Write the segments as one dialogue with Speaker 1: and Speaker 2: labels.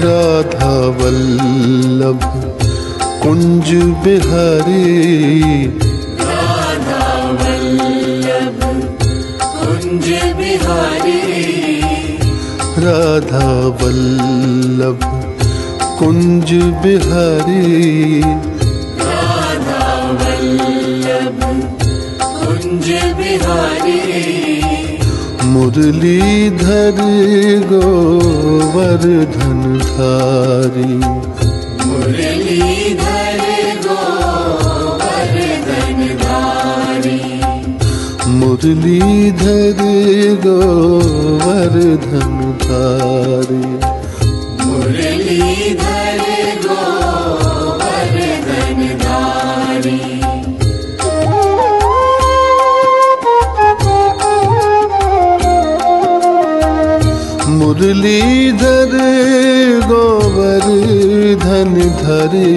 Speaker 1: राधा वल्लभ कुंज बिहारी,
Speaker 2: राधा वल्लभ कुंज बिहारी,
Speaker 1: राधा वल्लभ कुंज बिहारी,
Speaker 2: राधा वल्लभ कुंज बिहारी।
Speaker 1: मुरलीधर गोवर्धन धारी,
Speaker 2: मुरलीधर गोवर्धन धारी,
Speaker 1: मुरलीधर गोवर्धन धारी,
Speaker 2: मुरलीधर गोवर्धन धारी।
Speaker 1: मुरलीधर गोवर्धन धरी,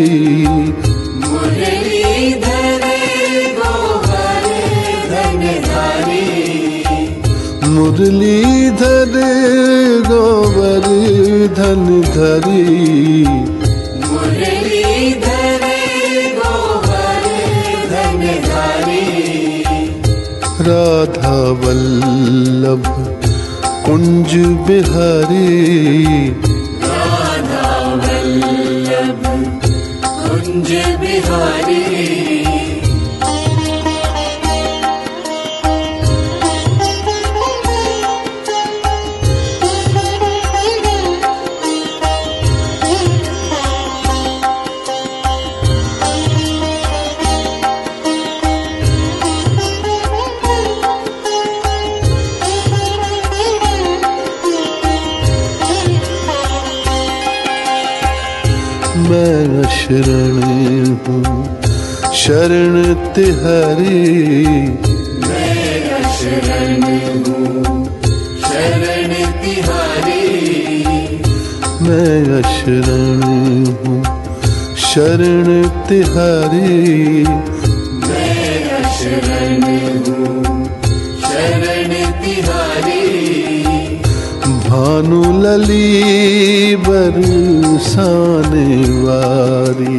Speaker 2: मुरलीधर गोवर्धन धारी,
Speaker 1: मुरलीधर गोवर्धन धरी,
Speaker 2: मुरलीधर गोवर्धन धारी।
Speaker 1: राधा वल्लभ कुंज बिहारी,
Speaker 2: राधा वल्लभ कुंज बिहारी।
Speaker 1: मैं शरण हूँ शरण तिहारी,
Speaker 2: मैं शरण हूँ शरण तिहारी,
Speaker 1: मैं शरण हूँ शरण तिहारी,
Speaker 2: मैं शरण हूँ शरण तिहारी।
Speaker 1: भानु लली बरसाने वारी,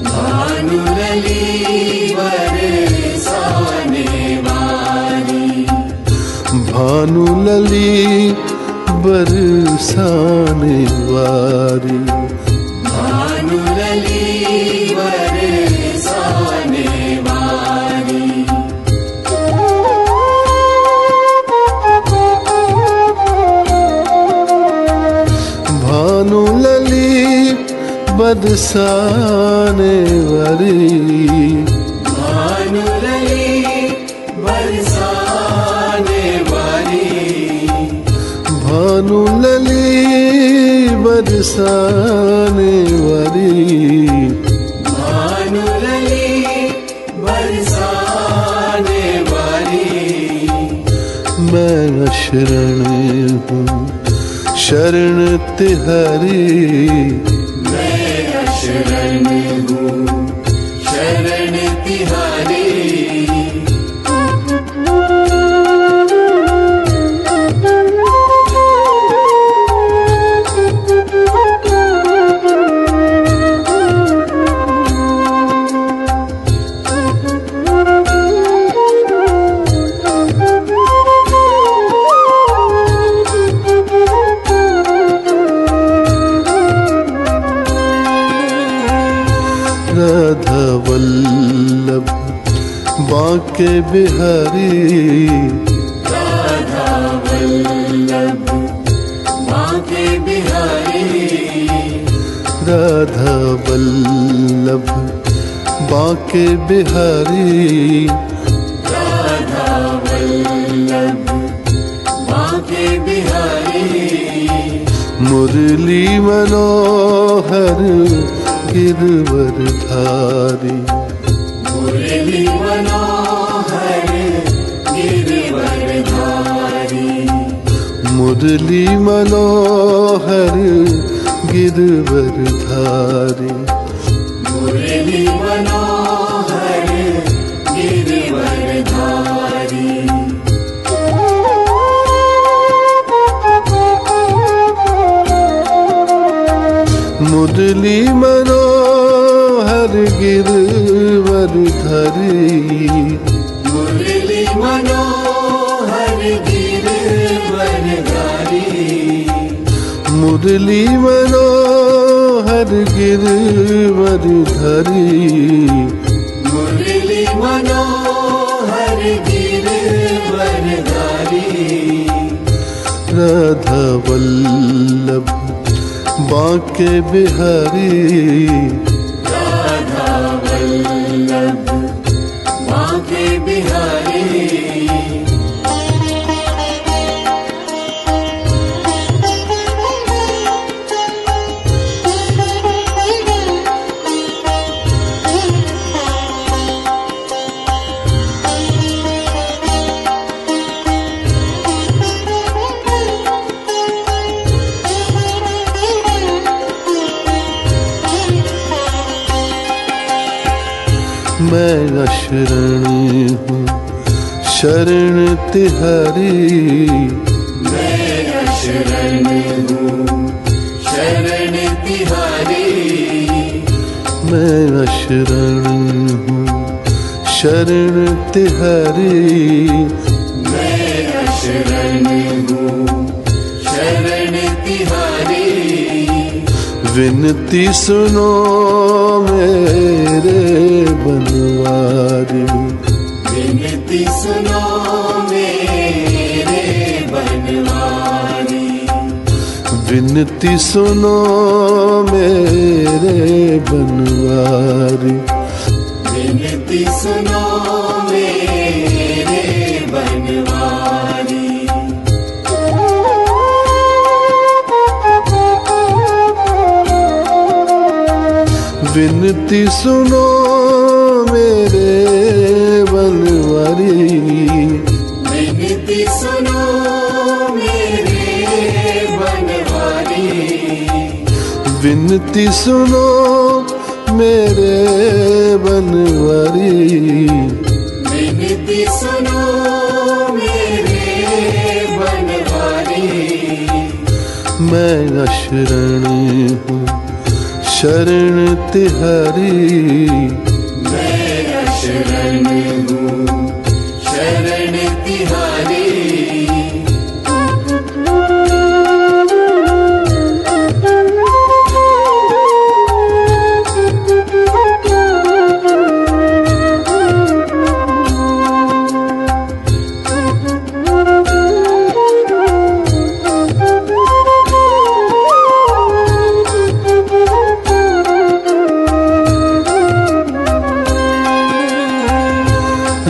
Speaker 2: भानु लली बरसाने वारी,
Speaker 1: भानु लली बरसाने वारी,
Speaker 2: भानु लली बरसाने वारी।
Speaker 1: भानु लली बरसाने वारी,
Speaker 2: भानु लली बरसाने वारी,
Speaker 1: भानु लली बरसाने वारी,
Speaker 2: भानु लली बरसाने वारी।
Speaker 1: मैं शरण हूँ शरण तिहारी,
Speaker 2: मैं शरण हूँ शरण तिहारी।
Speaker 1: राधा वल्लभ बांके बिहारी,
Speaker 2: राधा वल्लभ बांके बिहारी,
Speaker 1: राधा वल्लभ बांके बिहारी,
Speaker 2: राधा वल्लभ बांके बिहारी।
Speaker 1: मुरली मनोहर गिरवरधारी,
Speaker 2: मुरली मनोहर गिरवरधारी,
Speaker 1: मुरली मनोहर गिरवरधारी,
Speaker 2: मुरली मनोहर गिरवरधारी।
Speaker 1: मुरली मनोहर गिरवर धरी,
Speaker 2: मुरली मनोहर गिरवर धरी,
Speaker 1: मुरली मनोहर गिरवर धरी,
Speaker 2: मुरली मनोहर गिरवर धरी।
Speaker 1: राधा वल्लभ बांके बिहारी,
Speaker 2: राधा वल्लभ बांके बिहारी।
Speaker 1: मैं अशरण हूँ शरण तिहारी,
Speaker 2: मैं शरण हूँ शरण तिहारी,
Speaker 1: मैं अशरण हूँ शरण तिहारी,
Speaker 2: मैं शरण हूँ शरण तिहारी।
Speaker 1: विनती सुनो मेरे बनवारी,
Speaker 2: विनती सुनो मेरे बनवारी,
Speaker 1: विनती सुनो मेरे बनवारी।
Speaker 2: विनती सुनो मेरे बनवारी।
Speaker 1: विनती सुनो मेरे बनवारी,
Speaker 2: विनती सुनो मेरे बनवारी,
Speaker 1: विनती सुनो मेरे बनवारी।
Speaker 2: विनती सुनो मेरे बनवारी।
Speaker 1: मैं अशरण हूँ शरण तिहारी,
Speaker 2: मैं शरण हूँ शरण तिहारी।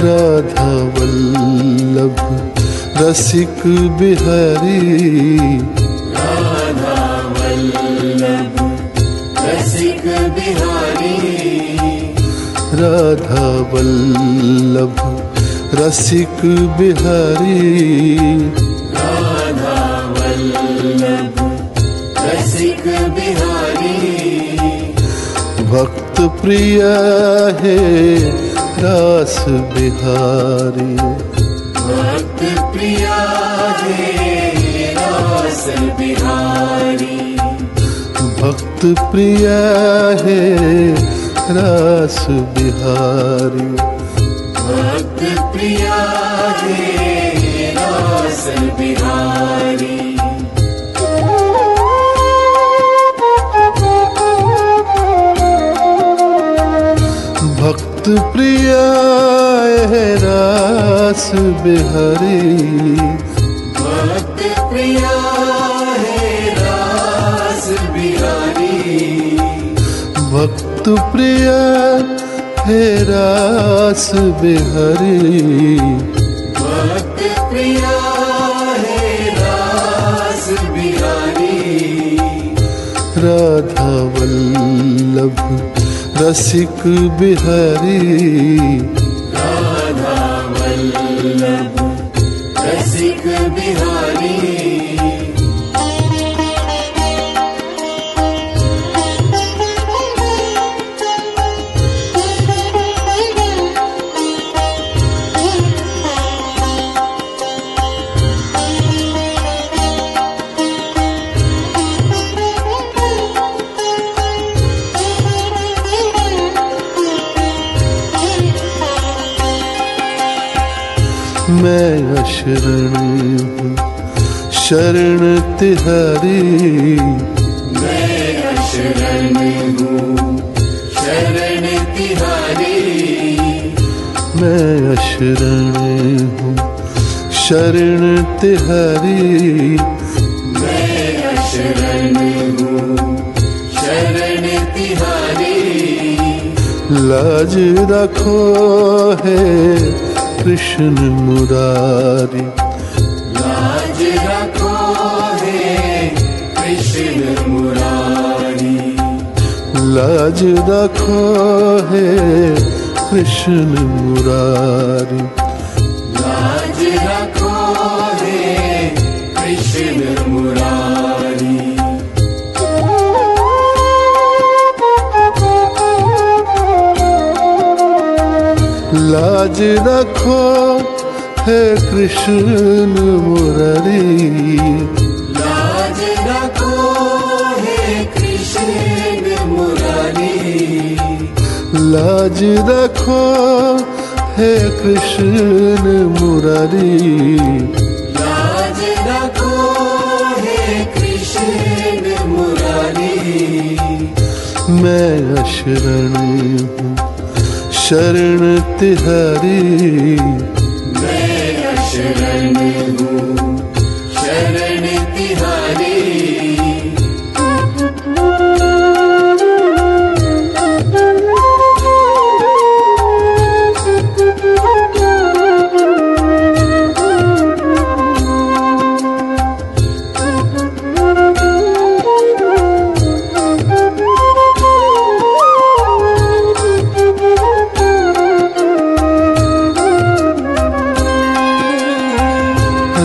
Speaker 1: राधा वल्लभ रसिक बिहारी,
Speaker 2: राधा वल्लभ रसिक बिहारी,
Speaker 1: राधा वल्लभ रसिक बिहारी।
Speaker 2: राधा वल्लभ रसिक बिहारी।
Speaker 1: भक्त प्रिय है रास बिहारी,
Speaker 2: भक्त प्रिया है रास बिहारी,
Speaker 1: भक्त प्रिय है रास बिहारी।
Speaker 2: भक्त प्रिया है रास बिहारी।
Speaker 1: भक्त प्रिय है रास बिहारी,
Speaker 2: भक्त प्रिया है रास बिहारी,
Speaker 1: भक्त प्रिय है रास बिहारी।
Speaker 2: भक्त प्रिया है रास बिहारी।
Speaker 1: राधा वल्लभ रसिक बिहारी,
Speaker 2: राधा वल्लभ रसिक बिहारी।
Speaker 1: मैं अशरण हूँ शरण तिहारी,
Speaker 2: मैं अशरण हूँ शरण तिहारी,
Speaker 1: मैं अशरण हूँ शरण तिहारी,
Speaker 2: मैं अशरण हूँ शरण तिहारी।
Speaker 1: लाज रखो है कृष्ण मुरारी,
Speaker 2: लाज रखो है कृष्ण मुरारी,
Speaker 1: लाज रखो है कृष्ण मुरारी,
Speaker 2: लाज रखो है कृष्ण मुरारी।
Speaker 1: लाज रखो है कृष्ण मुरारी,
Speaker 2: लाज रखो है कृष्ण मुरारी,
Speaker 1: लाज रखो है कृष्ण मुरारी,
Speaker 2: लाज रखो है कृष्ण मुरारी।
Speaker 1: मैं अशरण हूँ शरण तिहारी,
Speaker 2: मैं अशरण हूँ शरण तिहारी।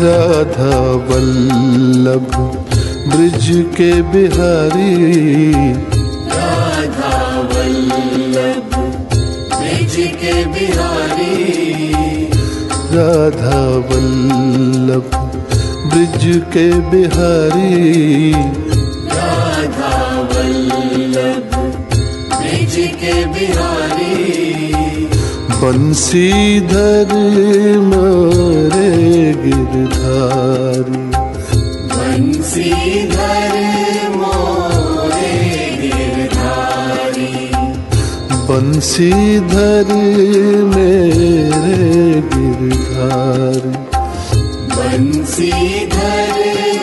Speaker 1: राधा वल्लभ ब्रिज के बिहारी,
Speaker 2: राधा वल्लभ ब्रिज के बिहारी,
Speaker 1: राधा वल्लभ ब्रिज के बिहारी,
Speaker 2: राधा वल्लभ ब्रिज के बिहारी।
Speaker 1: बंसीधर मोरे गिरधारी,
Speaker 2: बंसीधर मोरे गिरधारी,
Speaker 1: बंसीधर मेरे गिरधारी,
Speaker 2: बंसीधर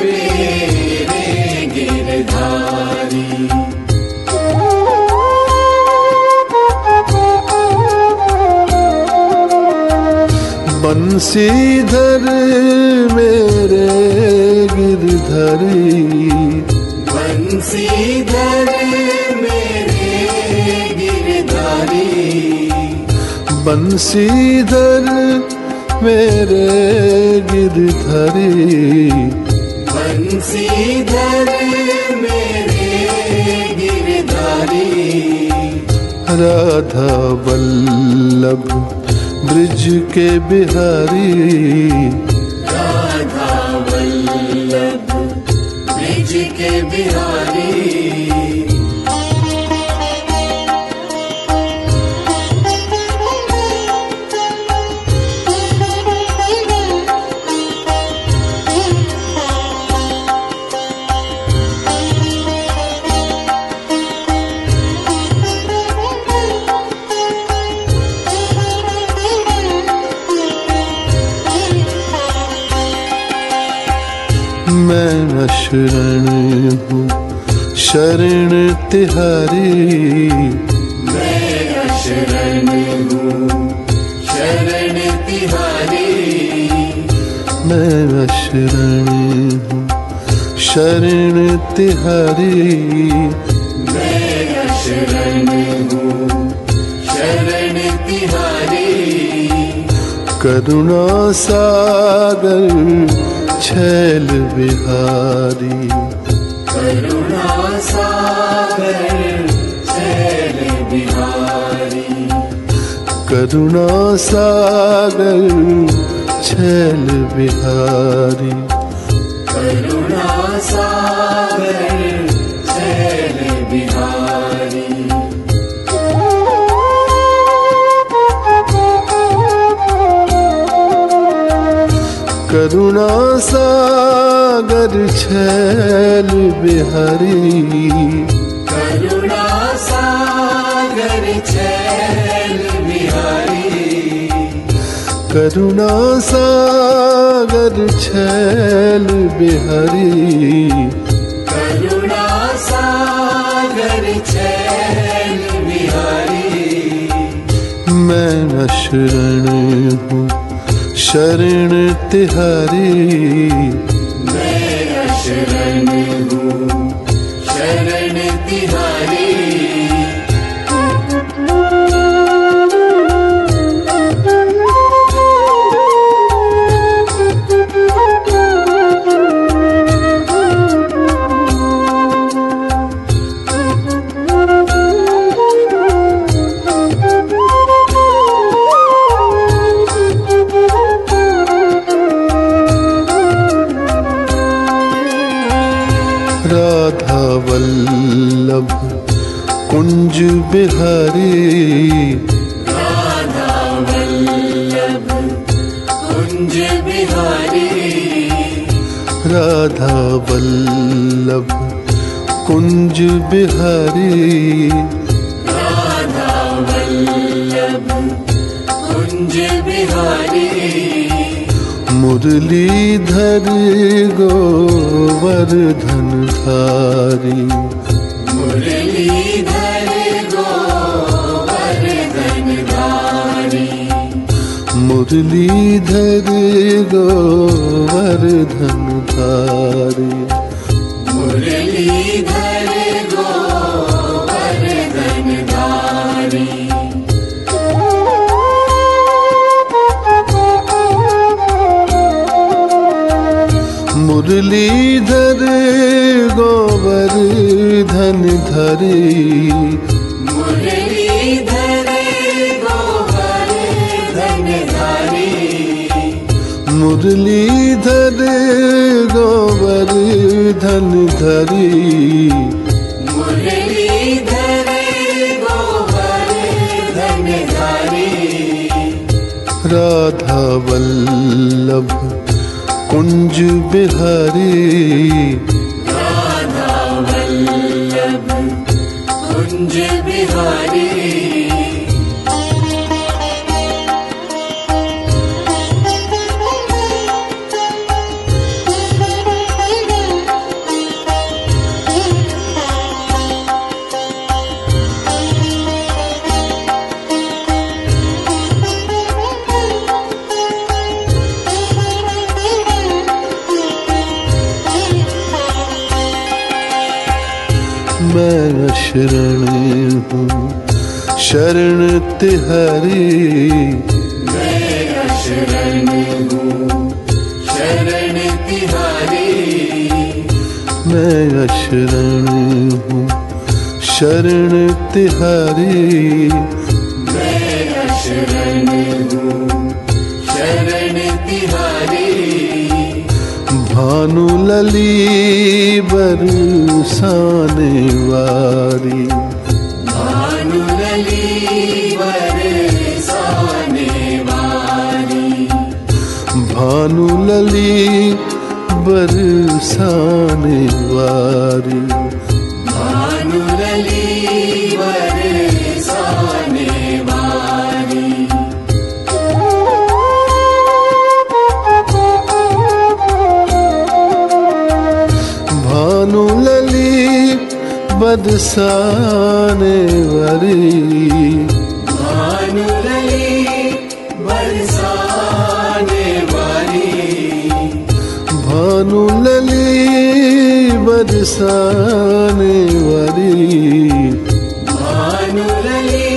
Speaker 2: मेरे गिरधारी।
Speaker 1: बंसीधर मेरे गिरधारी,
Speaker 2: बंसीधर मेरे गिरधारी,
Speaker 1: बंसीधर मेरे गिरधारी,
Speaker 2: बंसीधर मेरे गिरधारी।
Speaker 1: राधा वल्लभ ब्रिज के बिहारी,
Speaker 2: राधा वल्लभ ब्रिज के बिहारी।
Speaker 1: मैं अशरण हूँ शरण तिहारी,
Speaker 2: मैं अशरण हूँ शरण तिहारी,
Speaker 1: मैं अशरण हूँ शरण तिहारी,
Speaker 2: मैं अशरण हूँ शरण तिहारी।
Speaker 1: करुणा सागर छैल बिहारी,
Speaker 2: करुणा सागर छैल बिहारी,
Speaker 1: करुणा सागर छैल बिहारी,
Speaker 2: करुणा सागर छैल बिहारी।
Speaker 1: करुणा सागर छैल बिहारी,
Speaker 2: करुणा सागर छैल बिहारी,
Speaker 1: करुणा सागर छैल बिहारी,
Speaker 2: करुणा सागर छैल बिहारी।
Speaker 1: मैं शरण हूँ शरण तिहारी,
Speaker 2: मैं शरण हूँ शरण तिहारी।
Speaker 1: राधा वल्लभ कुंज बिहारी,
Speaker 2: राधा वल्लभ कुंज बिहारी,
Speaker 1: राधा वल्लभ कुंज बिहारी,
Speaker 2: राधा वल्लभ कुंज बिहारी।
Speaker 1: मुरलीधर गोवर्धन धारी,
Speaker 2: मुरलीधर गोवर्धन धारी,
Speaker 1: मुरलीधर गोवर्धन धारी,
Speaker 2: मुरलीधर गोवर्धन धारी।
Speaker 1: मुरलीधर गोवर्धन धरी,
Speaker 2: मुरलीधर गोवर्धन धारी,
Speaker 1: मुरलीधर गोवर्धन धरी,
Speaker 2: मुरलीधर गोवर्धन धारी।
Speaker 1: राधा वल्लभ कुंज बिहारी,
Speaker 2: राधा वल्लभ कुंज बिहारी।
Speaker 1: मैं शरण हूँ शरण तिहारी,
Speaker 2: मैं शरण हूँ शरण तिहारी,
Speaker 1: मैं शरण हूँ शरण तिहारी,
Speaker 2: मैं शरण हूँ शरण तिहारी।
Speaker 1: भानु लली बरसाने वारी,
Speaker 2: भानु लली बरसाने वारी,
Speaker 1: भानु लली बरसाने वारी,
Speaker 2: भानु लली बरसाने वारी।
Speaker 1: भानु लली बरसाने वारी,
Speaker 2: भानु लली बरसाने वारी,
Speaker 1: भानु लली बरसाने वारी,
Speaker 2: भानु लली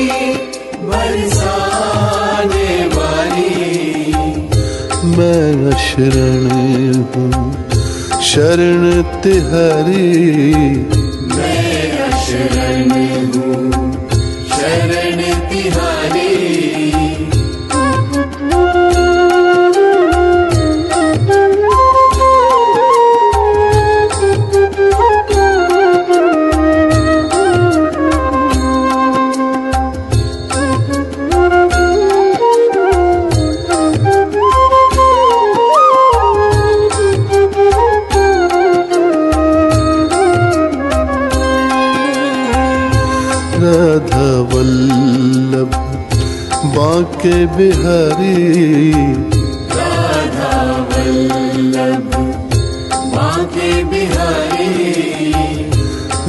Speaker 2: बरसाने वारी।
Speaker 1: मैं शरण हूँ शरण तिहारी,
Speaker 2: मैं शरण हूँ शरण तिहारी।
Speaker 1: बांके बिहारी
Speaker 2: राधा वल्लभ बांके बिहारी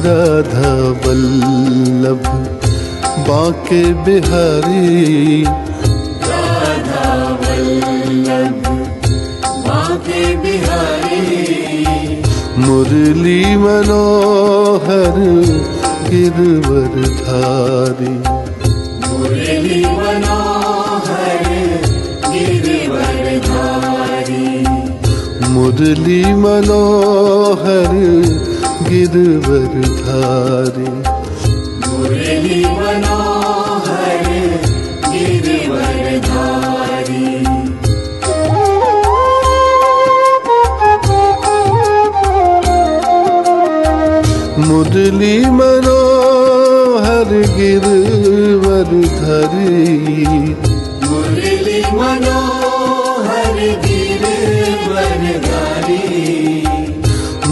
Speaker 1: राधा वल्लभ बांके बिहारी
Speaker 2: राधा वल्लभ बांके बिहारी
Speaker 1: मुरली मनोहर गिरवरधारी
Speaker 2: मुरली मनोहर गिरवरधारी
Speaker 1: मुरली मनोहर गिरवरधारी
Speaker 2: मुरली मनोहर गिरवरधारी
Speaker 1: मुरली मनोहर गिरवरधारी
Speaker 2: मुरली मनोहर गिरवरधारी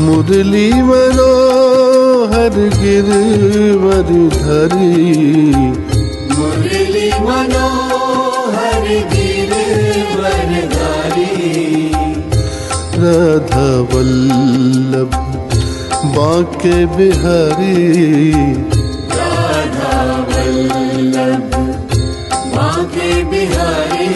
Speaker 1: मुरली मनोहर गिरवरधारी
Speaker 2: मुरली मनोहर गिरवरधारी
Speaker 1: राधा वल्लभ बांके बिहारी
Speaker 2: राधा वल्लभ बांके बिहारी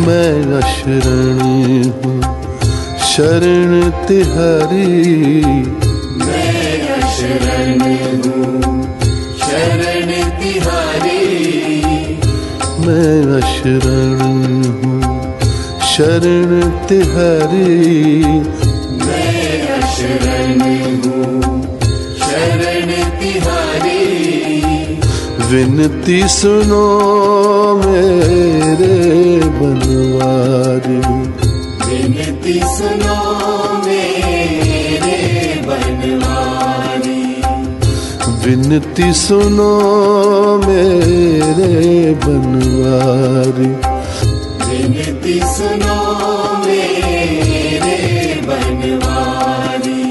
Speaker 1: मैं अशरण हूँ शरण तिहारी
Speaker 2: मैं अशरण हूँ शरण तिहारी
Speaker 1: मैं अशरण हूँ शरण तिहारी
Speaker 2: मैं अशरण हूँ शरण तिहारी
Speaker 1: विनती सुनो मेरे बनवारी
Speaker 2: विनती सुनो मेरे बनवारी
Speaker 1: विनती सुनो मेरे बनवारी
Speaker 2: विनती सुनो मेरे बनवारी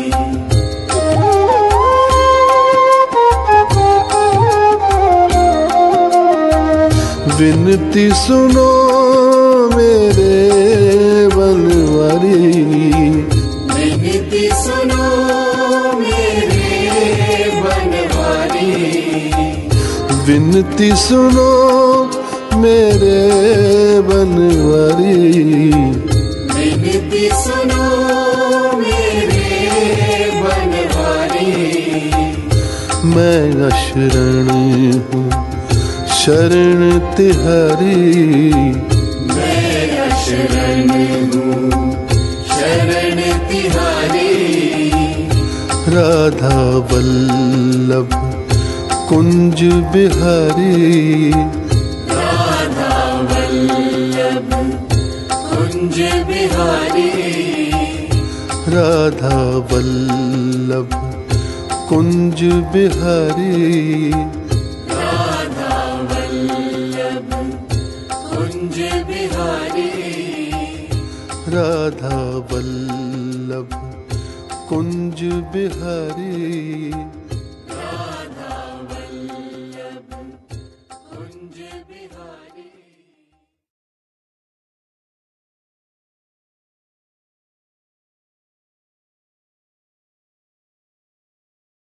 Speaker 1: विनती सुनो मेरे बनवारी
Speaker 2: विनती सुनो मेरे बनवारी
Speaker 1: विनती सुनो मेरे बनवारी
Speaker 2: विनती सुनो मेरे बनवारी
Speaker 1: मैं अशरण हूँ शरण तिहारी
Speaker 2: मैं अशरण हूँ शरण तिहारी
Speaker 1: राधा वल्लभ कुंज बिहारी
Speaker 2: राधा वल्लभ कुंज बिहारी
Speaker 1: राधा वल्लभ कुंज बिहारी
Speaker 2: राधा वल्लभ कुंज बिहारी
Speaker 1: राधा वल्लभ कुंज बिहारी
Speaker 2: राधा वल्लभ कुंज बिहारी।